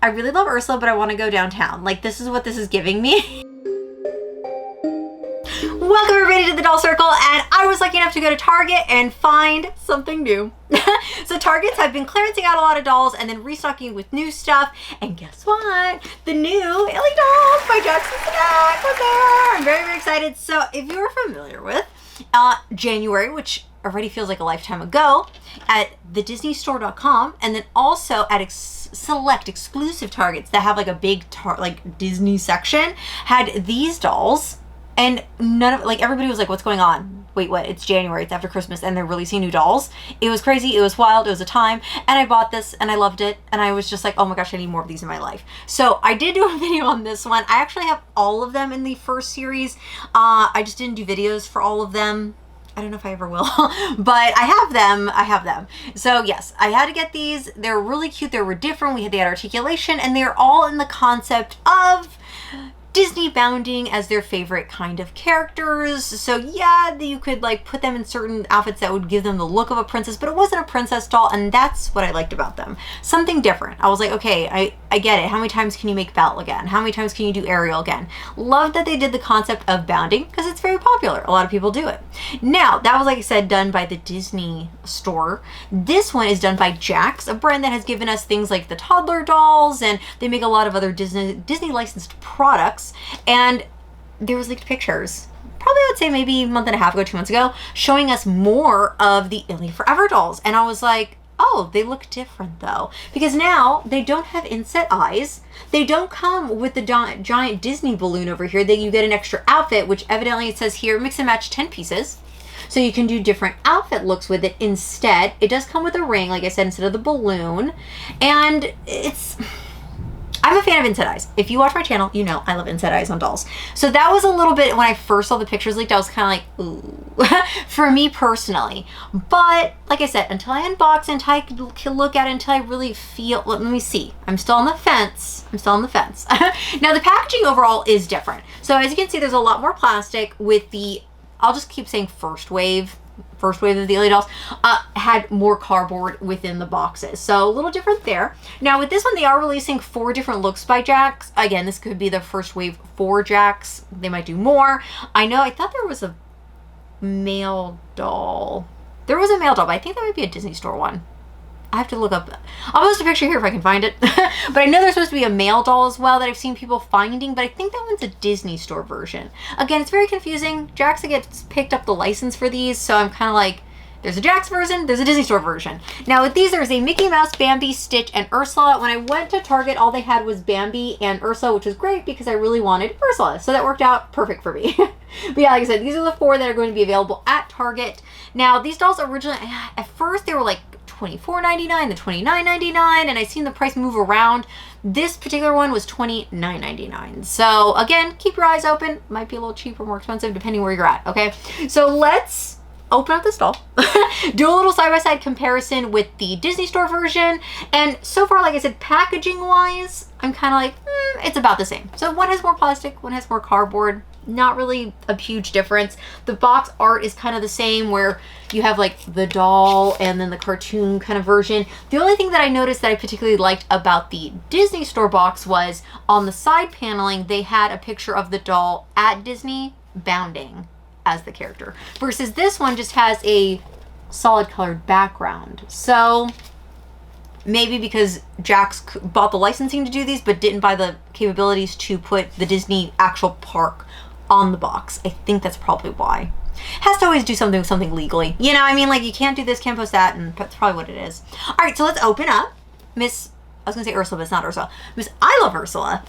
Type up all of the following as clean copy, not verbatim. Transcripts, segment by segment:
I really love Ursula, but I want to go downtown. Like, this is what this is giving me. Welcome everybody to the Doll Circle, and I was lucky enough to go to Target and find something new. So Targets have been clearancing out a lot of dolls and then restocking with new stuff, and guess what? The new ILY dolls by Jakks ILY was there. I'm very, very excited. So if you are familiar with January, which already feels like a lifetime ago, at thedisneystore.com, and then also at select exclusive Targets that have like a big Disney section, had these dolls. And none of, like, everybody was like, what's going on? Wait, what? It's January, it's after Christmas, and they're releasing new dolls. It was crazy, it was wild, it was a time, and I bought this, and I loved it, and I was just like, oh my gosh, I need more of these in my life. So I did do a video on this one. I actually have all of them in the first series. I just didn't do videos for all of them. I don't know if I ever will, but I have them. So yes, I had to get these. They're really cute, they were different, they had articulation, and they're all in the concept of Disney bounding as their favorite kind of characters. So yeah, you could like put them in certain outfits that would give them the look of a princess, but it wasn't a princess doll, and that's what I liked about them. Something different. I was like, okay, I get it. How many times can you make Belle again? How many times can you do Ariel again? Love that they did the concept of bounding because it's very popular. A lot of people do it. Now, that was, like I said, done by the Disney store. This one is done by Jakks, a brand that has given us things like the toddler dolls, and they make a lot of other Disney licensed products. And there was leaked pictures, probably I would say maybe a month and a half ago, 2 months ago, showing us more of the ILY 4EVER dolls. And I was like, oh, they look different though. Because now they don't have inset eyes. They don't come with the giant Disney balloon over here. You get an extra outfit, which evidently it says here, mix and match 10 pieces. So you can do different outfit looks with it instead. It does come with a ring, like I said, instead of the balloon. And I'm a fan of inset eyes. If you watch my channel, you know I love inset eyes on dolls. So that was a little bit, when I first saw the pictures leaked, I was kind of like, ooh, for me personally. But like I said, until I unbox, until I can look at it, until I really feel, let me see. I'm still on the fence. Now the packaging overall is different. So as you can see, there's a lot more plastic with the, I'll just keep saying first wave of the ILY dolls, had more cardboard within the boxes. So a little different there. Now with this one, they are releasing 4 different looks by Jakks. Again, this could be the first wave for Jakks. They might do more. I thought there was a male doll. There was a male doll, but I think that might be a Disney store one. I have to look up. I'll post a picture here if I can find it. But I know there's supposed to be a male doll as well that I've seen people finding, but I think that one's a Disney store version. Again, it's very confusing. Jakks gets picked up the license for these, so I'm kind of like, there's a Jakks version, there's a Disney store version. Now with these, there's a Mickey Mouse, Bambi, Stitch, and Ursula. When I went to Target, all they had was Bambi and Ursula, which was great because I really wanted Ursula. So that worked out perfect for me. But yeah, like I said, these are the 4 that are going to be available at Target. Now, these dolls originally, at first they were like $24.99, then $29.99, and I've seen the price move around. This particular one was $29.99. So again, keep your eyes open. Might be a little cheaper, more expensive, depending where you're at, okay? So let's open up this doll, do a little side-by-side comparison with the Disney store version, and so far, like I said, packaging-wise, I'm kind of like, it's about the same. So one has more plastic, one has more cardboard. Not really a huge difference. The box art is kind of the same, where you have like the doll and then the cartoon kind of version. The only thing that I noticed that I particularly liked about the Disney store box was on the side paneling, they had a picture of the doll at Disney bounding as the character, versus this one just has a solid colored background. So maybe because Jakks bought the licensing to do these, but didn't buy the capabilities to put the Disney actual park on the box. I think that's probably why. Has to always do something legally. You know, I mean, like, you can't do this, can't post that, and that's probably what it is. All right, so let's open up Miss, I was gonna say Ursula, but it's not Ursula. Miss I Love Ursula.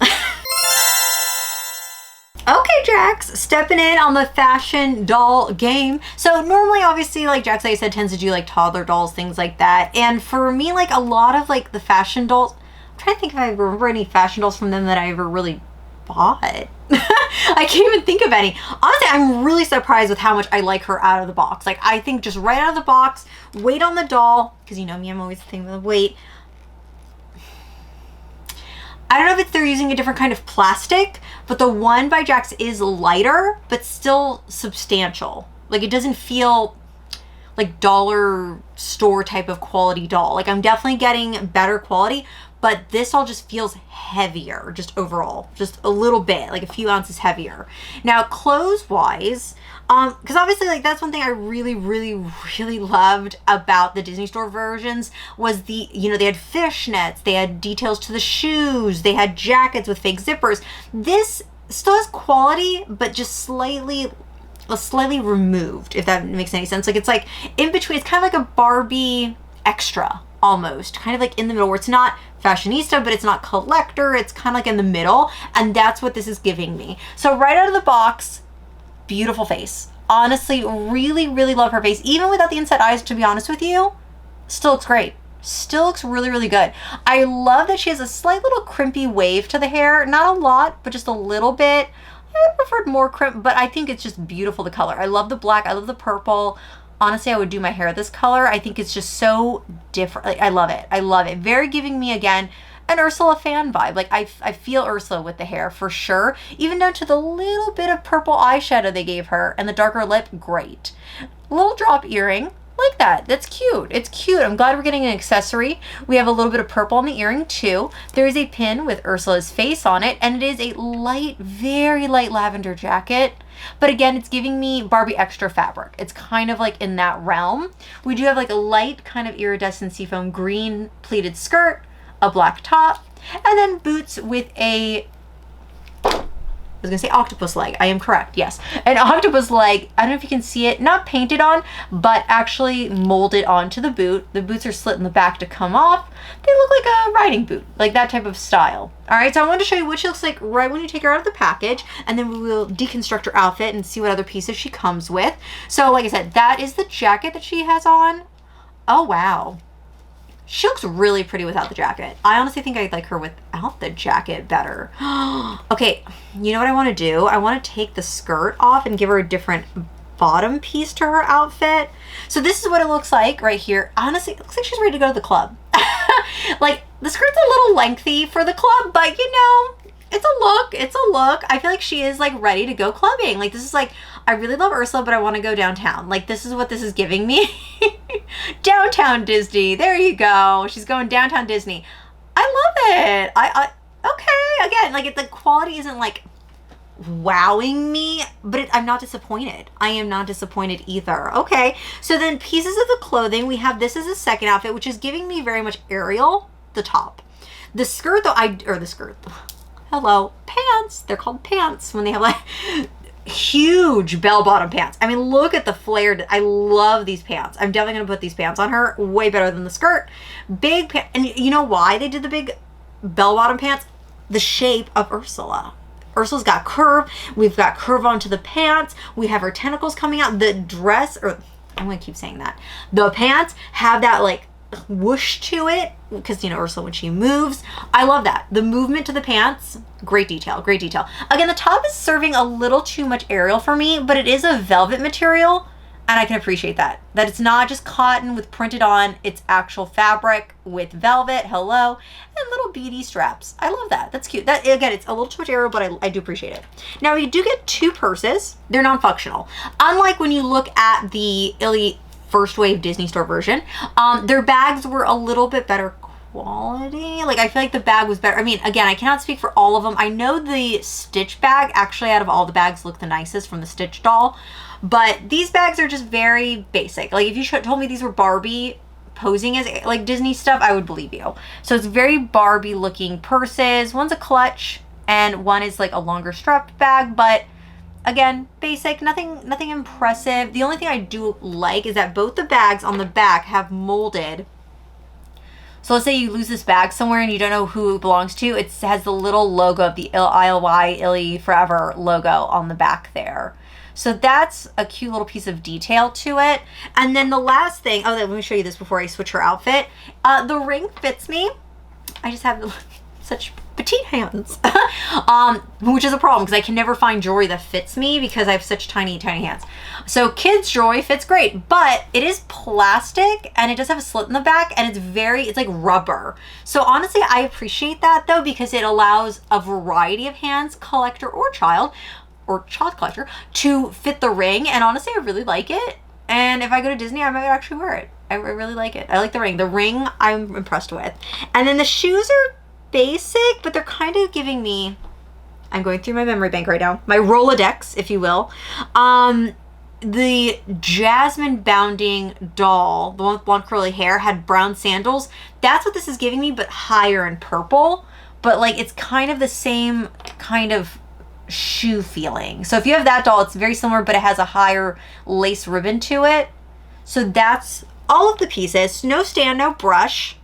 Okay, Jakks, stepping in on the fashion doll game. So normally, obviously, like Jakks, like I said, tends to do like toddler dolls, things like that. And for me, like a lot of like the fashion dolls, I'm trying to think if I remember any fashion dolls from them that I ever really bought. I can't even think of any. Honestly, I'm really surprised with how much I like her out of the box. Like, I think just right out of the box, weight on the doll, because you know me, I'm always thinking of the weight. I don't know if they're using a different kind of plastic, but the one by Jakks is lighter, but still substantial. Like, it doesn't feel like dollar store type of quality doll. Like, I'm definitely getting better quality, but this all just feels heavier, just overall, just a little bit, like a few ounces heavier. Now, clothes-wise, because obviously, like, that's one thing I really, really, really loved about the Disney Store versions was the, you know, they had fishnets, they had details to the shoes, they had jackets with fake zippers. This still has quality, but just slightly removed, if that makes any sense. Like, it's like in between, it's kind of like a Barbie extra almost, kind of like in the middle, where it's not fashionista, but it's not collector, it's kind of like in the middle, and that's what this is giving me. So right out of the box, beautiful face. Honestly, really, really love her face. Even without the inside eyes, to be honest with you, still looks great. Still looks really, really good. I love that she has a slight little crimpy wave to the hair. Not a lot, but just a little bit. I preferred more crimp, but I think it's just beautiful, the color. I love the black. I love the purple. Honestly, I would do my hair this color. I think it's just so different. Like, I love it. I love it. Very giving me, again, an Ursula fan vibe. Like, I feel Ursula with the hair for sure. Even down to the little bit of purple eyeshadow they gave her and the darker lip, great. Little drop earring. Like that. That's cute. It's cute. I'm glad we're getting an accessory. We have a little bit of purple on the earring too. There is a pin with Ursula's face on it, and it is a light, very light lavender jacket. But again, it's giving me Barbie extra fabric. It's kind of like in that realm. We do have like a light kind of iridescent seafoam green pleated skirt, a black top, and then boots with a, I was gonna say octopus leg. I am correct, yes. An octopus leg. I don't know if you can see it, not painted on, but actually molded onto the boot. The boots are slit in the back to come off. They look like a riding boot, like that type of style. All right, so I wanted to show you what she looks like right when you take her out of the package, and then we will deconstruct her outfit and see what other pieces she comes with. So like I said, that is the jacket that she has on. Oh, wow. She looks really pretty without the jacket. I honestly think I'd like her without the jacket better. Okay, you know what I want to do? I want to take the skirt off and give her a different bottom piece to her outfit. So this is what it looks like right here. Honestly, it looks like she's ready to go to the club. Like, the skirt's a little lengthy for the club, but you know, it's a look. It's a look. I feel like she is like ready to go clubbing. Like, this is like, I really love Ursula, but I want to go downtown. Like, this is what this is giving me. Downtown Disney. There you go. She's going downtown Disney. I love it. Okay. Again, like, the quality isn't like wowing me, but I'm not disappointed. I am not disappointed either. Okay. So then pieces of the clothing, we have this as a second outfit, which is giving me very much Ariel, the top. The skirt though, hello, pants. They're called pants when they have like huge bell-bottom pants. I mean, look at the flared. I love these pants. I'm definitely gonna put these pants on her. Way better than the skirt. Big pants. And you know why they did the big bell-bottom pants? The shape of Ursula. Ursula's got curve. We've got curve onto the pants. We have her tentacles coming out. The dress, or I'm gonna keep saying that. The pants have that like whoosh to it, because you know Ursula when she moves. I love that. The movement to the pants, great detail, great detail. Again, the top is serving a little too much Ariel for me, but it is a velvet material, and I can appreciate that. That it's not just cotton with printed on, it's actual fabric with velvet, hello, and little beady straps. I love that. That's cute. That, again, it's a little too much Ariel, but I do appreciate it. Now, you do get two purses. They're non-functional. Unlike when you look at the ILY first wave Disney Store version, their bags were a little bit better quality. Like, I feel like the bag was better. I mean, again, I cannot speak for all of them. I know the Stitch bag, actually, out of all the bags, looked the nicest from the Stitch doll. But these bags are just very basic. Like, if you told me these were Barbie posing as like Disney stuff, I would believe you. So it's very Barbie looking purses. One's a clutch and one is like a longer strapped bag, but again, basic, nothing impressive. The only thing I do like is that both the bags on the back have molded. So let's say you lose this bag somewhere and you don't know who it belongs to. It has the little logo of the ILY 4EVER logo on the back there. So that's a cute little piece of detail to it. And then the last thing, let me show you this before I switch her outfit. The ring fits me. I just have such petite hands, which is a problem because I can never find jewelry that fits me because I have such tiny, tiny hands. So kids jewelry fits great, but it is plastic and it does have a slit in the back and it's like rubber. So honestly, I appreciate that though, because it allows a variety of hands, collector or child collector, to fit the ring. And honestly, I really like it. And if I go to Disney, I might actually wear it. I really like it. I like the ring. The ring I'm impressed with. And then the shoes are basic, but they're kind of giving me, I'm going through my memory bank right now, my Rolodex, if you will. The Jasmine bounding doll, the one with blonde curly hair, had brown sandals. That's what this is giving me, but higher in purple. But like, it's kind of the same kind of shoe feeling. So if you have that doll, it's very similar, but it has a higher lace ribbon to it. So that's all of the pieces. No stand, no brush.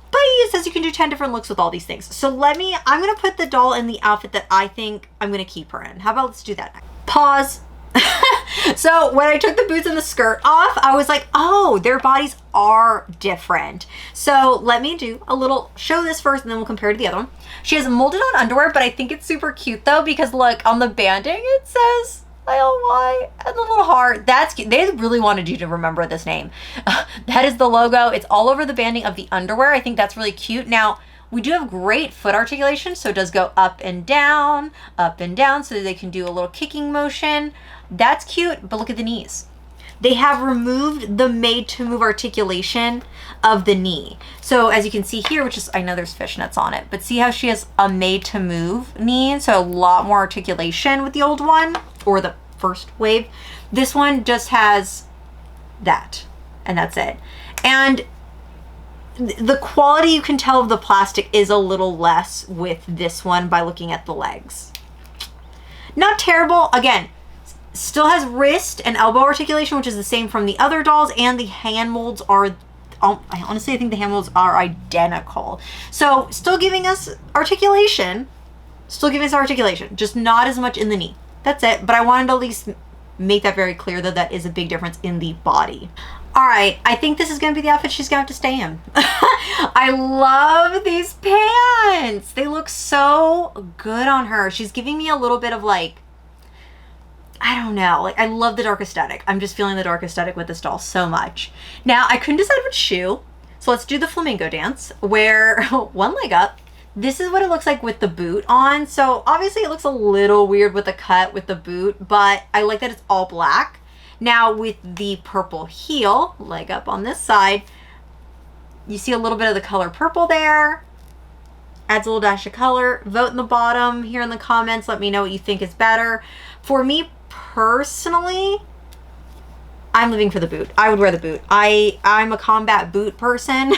But it says you can do 10 different looks with all these things. So I'm going to put the doll in the outfit that I think I'm going to keep her in. How about let's do that? Pause. So when I took the boots and the skirt off, I was like, oh, their bodies are different. So let me do a little, show this first and then we'll compare to the other one. She has molded on underwear, but I think it's super cute though, because look, on the banding, it says ILY and the little heart. That's cute. They really wanted you to remember this name. That is the logo. It's all over the banding of the underwear. I think that's really cute. Now, we do have great foot articulation, so it does go up and down, so that they can do a little kicking motion. That's cute, but look at the knees. They have removed the made to move articulation of the knee. So as you can see here, which is, I know there's fishnets on it, but see how she has a made to move knee? So a lot more articulation with the old one, or the first wave. This one just has that, and that's it. And the quality, you can tell, of the plastic is a little less with this one by looking at the legs. Not terrible. Again, still has wrist and elbow articulation, which is the same from the other dolls, and the hand molds are, I honestly think the hand molds are identical. So still giving us articulation, just not as much in the knee. That's it. But I wanted to at least make that very clear that that is a big difference in the body. All right, I think this is going to be the outfit she's going to have to stay in. I love these pants. They look so good on her. She's giving me a little bit of like, I don't know, like I love the dark aesthetic. I'm just feeling the dark aesthetic with this doll so much. Now, I couldn't decide which shoe, so let's do the flamingo dance, where one leg up. This is what it looks like with the boot on. So obviously it looks a little weird with the cut with the boot, but I like that it's all black. Now with the purple heel, leg up on this side, you see a little bit of the color purple there. Adds a little dash of color. Vote in the bottom here in the comments. Let me know what you think is better. For me personally, I'm living for the boot. I would wear the boot. I'm a combat boot person.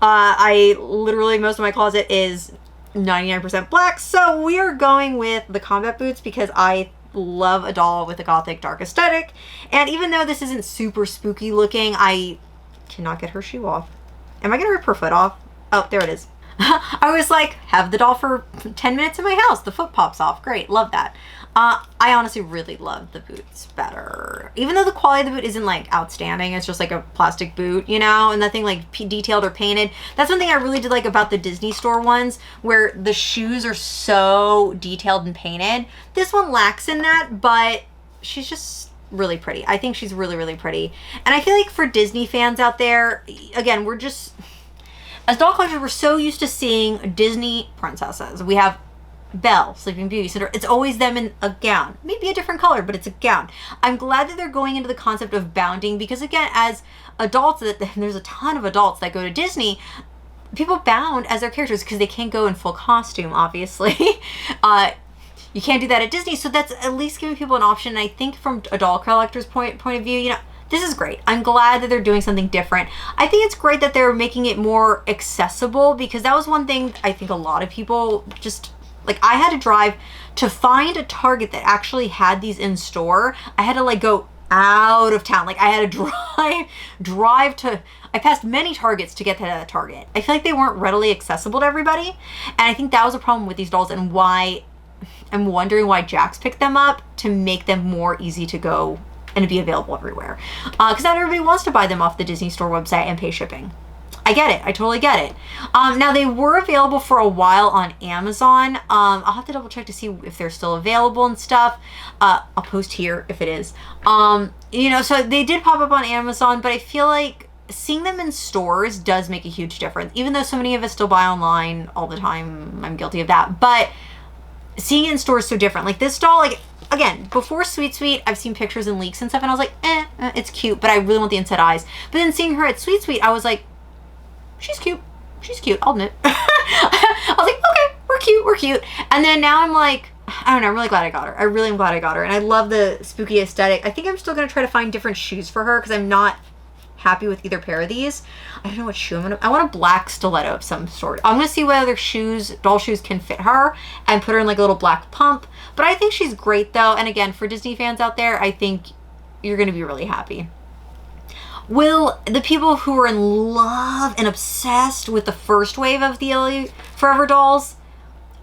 I literally, most of my closet is 99% black. So we are going with the combat boots because I love a doll with a gothic dark aesthetic. And even though this isn't super spooky looking, I cannot get her shoe off. Am I gonna rip her foot off? Oh, there it is. I was like, have the doll for 10 minutes in my house. The foot pops off. Great. Love that. I honestly really love the boots better. Even though the quality of the boot isn't like outstanding, it's just like a plastic boot, you know, and nothing like detailed or painted. That's one thing I really did like about the Disney store ones, where the shoes are so detailed and painted. This one lacks in that, but she's just really pretty. I think she's really, really pretty. And I feel like for Disney fans out there, again, we're just, as doll collectors, we're so used to seeing Disney princesses. We have Belle, Sleeping Beauty, Cinderella. It's always them in a gown. Maybe a different color, but it's a gown. I'm glad that they're going into the concept of bounding because, again, as adults, there's a ton of adults that go to Disney, people bound as their characters because they can't go in full costume, obviously. You can't do that at Disney, so that's at least giving people an option. And I think from a doll collector's point of view, you know, this is great. I'm glad that they're doing something different. I think it's great that they're making it more accessible because that was one thing I think a lot of people just, like, I had to drive to find a Target that actually had these in store. I had to like go out of town. Like I had to drive to, I passed many Targets to get to that Target. I feel like they weren't readily accessible to everybody. And I think that was a problem with these dolls and why I'm wondering why Jakks picked them up to make them more easy to go and to be available everywhere. Because not everybody wants to buy them off the Disney Store website and pay shipping. I get it. I totally get it. Now, they were available for a while on Amazon. I'll have to double check to see if they're still available and stuff. I'll post here if it is. You know, so they did pop up on Amazon, but I feel like seeing them in stores does make a huge difference. Even though so many of us still buy online all the time, I'm guilty of that. But seeing it in stores is so different. Like this doll, like, again, before Sweet Sweet, I've seen pictures and leaks and stuff, and I was like, it's cute, but I really want the inside eyes. But then seeing her at Sweet Sweet, I was like, she's cute. She's cute, I'll admit. I was like, okay, we're cute, we're cute. And then now I'm like, I don't know, I'm really glad I got her. I really am glad I got her. And I love the spooky aesthetic. I think I'm still going to try to find different shoes for her because I'm not happy with either pair of these. I don't know what shoe I'm going to... I want a black stiletto of some sort. I'm going to see what other shoes, doll shoes can fit her and put her in like a little black pump. But I think she's great though. And again, for Disney fans out there, I think you're going to be really happy. Will the people who are in love and obsessed with the first wave of the ILY 4EVER dolls,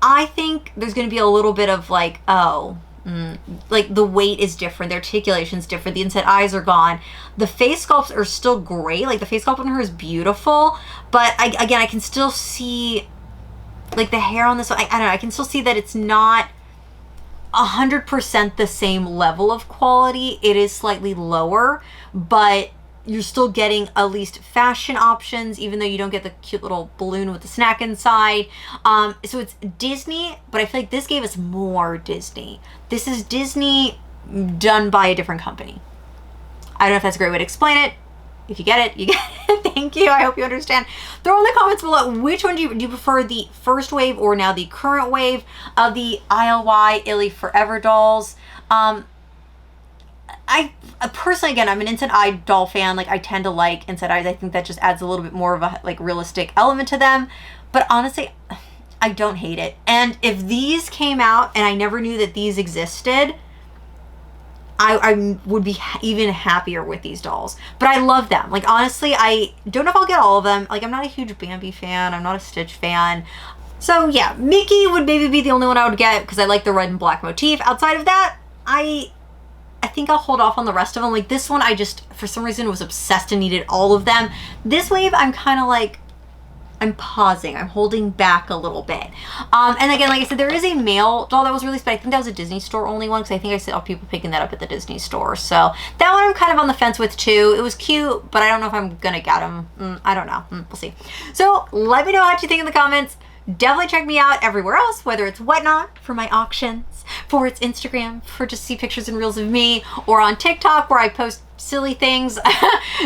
I think there's going to be a little bit of like, like the weight is different, the articulation's different, the inset eyes are gone. The face sculpts are still great. Like the face sculpt on her is beautiful, but again, I can still see like the hair on this one. I don't know, I can still see that it's not 100% the same level of quality. It is slightly lower, but you're still getting at least fashion options, even though you don't get the cute little balloon with the snack inside. So it's Disney, but I feel like this gave us more Disney. This is Disney done by a different company. I don't know if that's a great way to explain it. If you get it, you get it. Thank you. I hope you understand. Throw in the comments below, which one do you prefer, the first wave or now the current wave of the ILY 4EVER dolls? I personally, again, I'm an inside eye doll fan. Like I tend to like inside eyes. I think that just adds a little bit more of a like realistic element to them. But honestly, I don't hate it. And if these came out and I never knew that these existed, I would be even happier with these dolls. But I love them. Like honestly, I don't know if I'll get all of them. Like I'm not a huge Bambi fan. I'm not a Stitch fan. So yeah, Mickey would maybe be the only one I would get because I like the red and black motif. Outside of that, I think I'll hold off on the rest of them. Like this one, I just, for some reason, was obsessed and needed all of them. This wave, I'm kind of like, I'm pausing. I'm holding back a little bit. And again, like I said, there is a male doll that was released, but I think that was a Disney store only one because I think I saw people picking that up at the Disney store. So that one I'm kind of on the fence with too. It was cute, but I don't know if I'm going to get them. I don't know. We'll see. So let me know what you think in the comments. Definitely check me out everywhere else, whether it's Whatnot for my auctions, for its Instagram, for just see pictures and reels of me, or on TikTok where I post silly things.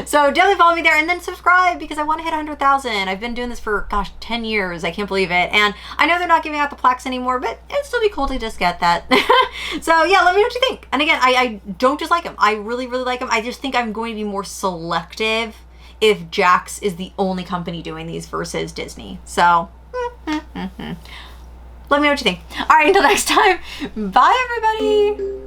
So definitely follow me there and then subscribe because I want to hit 100,000. I've been doing this for, gosh, 10 years. I can't believe it. And I know they're not giving out the plaques anymore, but it'd still be cool to just get that. So yeah, let me know what you think. And again, I don't just like them. I really, really like them. I just think I'm going to be more selective if Jakks is the only company doing these versus Disney. So let me know what you think. All right, until next time, bye everybody.